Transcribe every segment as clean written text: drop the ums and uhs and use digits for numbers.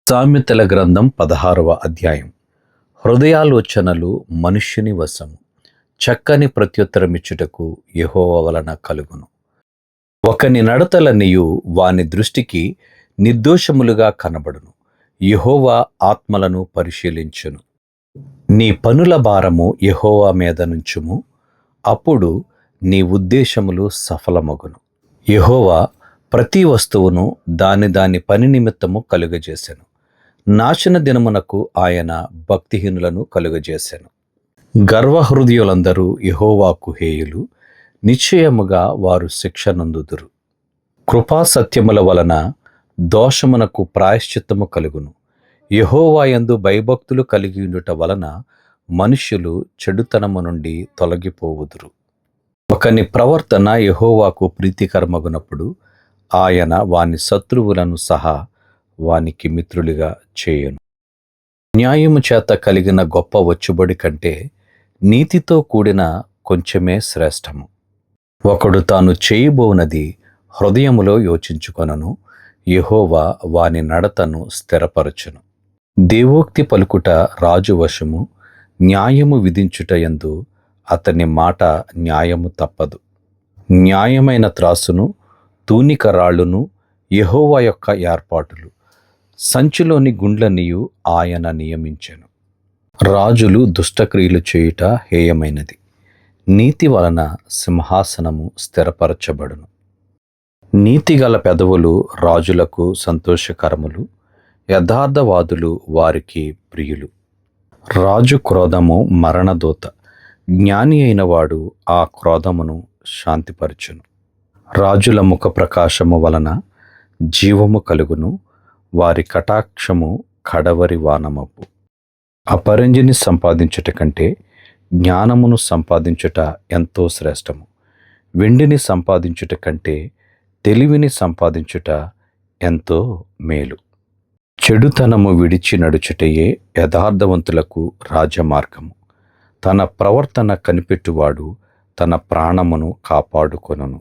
సామెతల గ్రంథం 16వ అధ్యాయం. హృదయాలోచనలు మనుష్యుని వశము, చక్కని ప్రత్యుత్తరమిచ్చుటకు యెహోవా వలన కలుగును. ఒకని నడతలన్నీయు వాని దృష్టికి నిర్దోషములుగా కనబడును. యెహోవా ఆత్మలను పరిశీలించును. నీ పనుల భారము యెహోవా మీద నుంచుము, అప్పుడు నీ ఉద్దేశములు సఫలమగును. యెహోవా ప్రతి వస్తువును దాని పని నిమిత్తము కలుగజేసెను. నాశన దినమునకు ఆయన భక్తిహీనులను కలుగజేసెను. గర్వహృదయులందరూ యెహోవాకు హేయులు, నిశ్చయముగా వారు శిక్ష నొందుదురు. కృపాసత్యముల వలన దోషమునకు ప్రాయశ్చిత్తము కలుగును. యెహోవా యందు భయభక్తులు కలిగియుండుట వలన మనుష్యులు చెడుతనము నుండి తొలగిపోవుదురు. ఒకని ప్రవర్తన యెహోవాకు ప్రీతికరమగునప్పుడు ఆయన వాని శత్రువులను సహా వానికి మిత్రులుగా చేయును. న్యాయము చేత కలిగిన గొప్ప వచ్చుబడి కంటే నీతితో కూడిన కొంచెమే శ్రేష్టము. ఒకడు తాను చేయబోనది హృదయములో యోచించుకొనను, యెహోవా వాని నడతను స్థిరపరచును. దేవోక్తి పలుకుట రాజు వశము, న్యాయము విధించుట యందు అతని మాట న్యాయము తప్పదు. న్యాయమైన త్రాసును తూనిక రాళ్ళును యెహోవా యొక్క ఏర్పాటులు. సంచిలోని గుండ్లనియు ఆయన నియమించెను. రాజులు దుష్టక్రియలు చేయుట హేయమైనది, నీతి వలన సింహాసనము స్థిరపరచబడును. నీతిగల పెదవులు రాజులకు సంతోషకరములు, యథార్థవాదులు వారికి ప్రియులు. రాజు క్రోధము మరణదూత, జ్ఞాని అయిన వాడు ఆ క్రోధమును శాంతిపరచును. రాజుల ముఖ ప్రకాశము వలన జీవము కలుగును, వారి కటాక్షము కడవరి వానమబ్బు. అపరంజిని సంపాదించుట కంటే జ్ఞానమును సంపాదించుట ఎంతో శ్రేష్టము. వెండిని సంపాదించుట కంటే తెలివిని సంపాదించుట ఎంతో మేలు. చెడుతనము విడిచి నడుచుటయే యథార్థవంతులకు రాజమార్గము. తన ప్రవర్తన కనిపెట్టువాడు తన ప్రాణమును కాపాడుకొనును.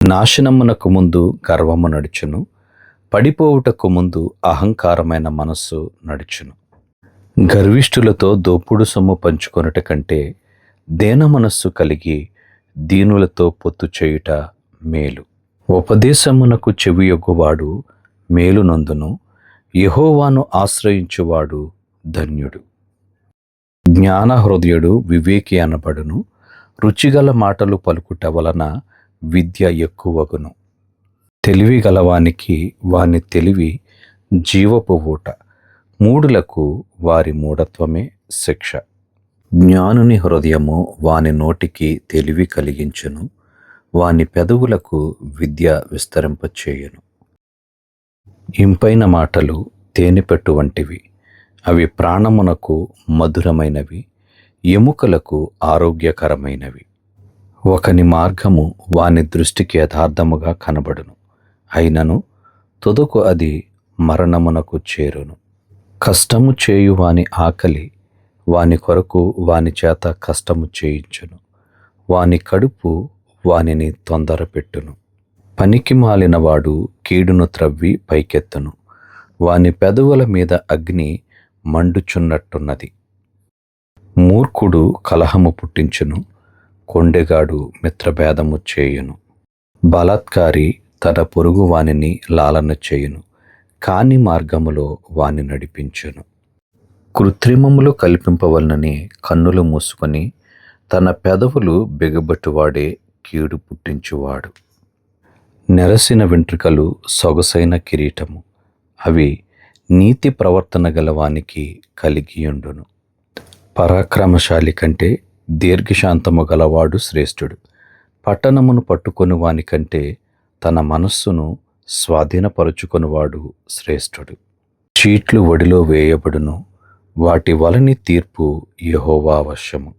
నాశనమునకు ముందు గర్వము నడుచును, పడిపోవుటకు ముందు అహంకారమైన మనస్సు నడుచును. గర్విష్ఠులతో దోపుడు సొమ్ము పంచుకొనుట కంటే దేన మనస్సు కలిగి దీనులతో పొత్తు చేయుట మేలు. ఉపదేశమునకు చెవియొగ్గువాడు మేలు నొందును, యెహోవాను ఆశ్రయించువాడు ధన్యుడు. జ్ఞాన హృదయుడు వివేకి అనబడును, రుచిగల మాటలు పలుకుట వలన విద్య ఎక్కువగును. తెలివి గలవానికి వాని తెలివి జీవపు ఊట, మూఢులకు వారి మూఢత్వమే శిక్ష. జ్ఞానుని హృదయము వాని నోటికి తెలివి కలిగించును, వాని పెదవులకు విద్య విస్తరింపచేయును. ఇంపైన మాటలు తేనెపెట్టు వంటివి, అవి ప్రాణమునకు మధురమైనవి, ఎముకలకు ఆరోగ్యకరమైనవి. ఒకని మార్గము వాని దృష్టికి యథార్థముగా కనబడును, అయినను తుదకు అది మరణమునకు చేరును. కష్టము చేయు వాని ఆకలి వాని కొరకు వాని చేత కష్టము చేయించును, వాని కడుపు వానిని తొందరపెట్టును. పనికి మాలినవాడు కీడును త్రవ్వి పైకెత్తును, వాని పెదవుల మీద అగ్ని మండుచున్నట్టున్నది. మూర్ఖుడు కలహము పుట్టించును, కొండెగాడు మిత్రభేదము చేయును. బలాత్కారి తన పొరుగు వానిని లాలన చేయును, కాని మార్గములో వాని నడిపించును. కృత్రిమములు కల్పింపవలనని కన్నులు మూసుకొని తన పెదవులు బిగబట్టువాడే కీడు పుట్టించువాడు. నెరసిన వెంట్రుకలు సొగసైన కిరీటము, అవి నీతి ప్రవర్తన గలవానికి కలిగియుండును. పరాక్రమశాలి కంటే దీర్ఘశాంతము గలవాడు శ్రేష్ఠుడు. పట్టణమును పట్టుకొని వాని కంటే తన మనస్సును స్వాధీనపరుచుకొనివాడు శ్రేష్ఠుడు. చీట్లు ఒడిలో వేయబడును, వాటి వలని తీర్పు యెహోవా వశము.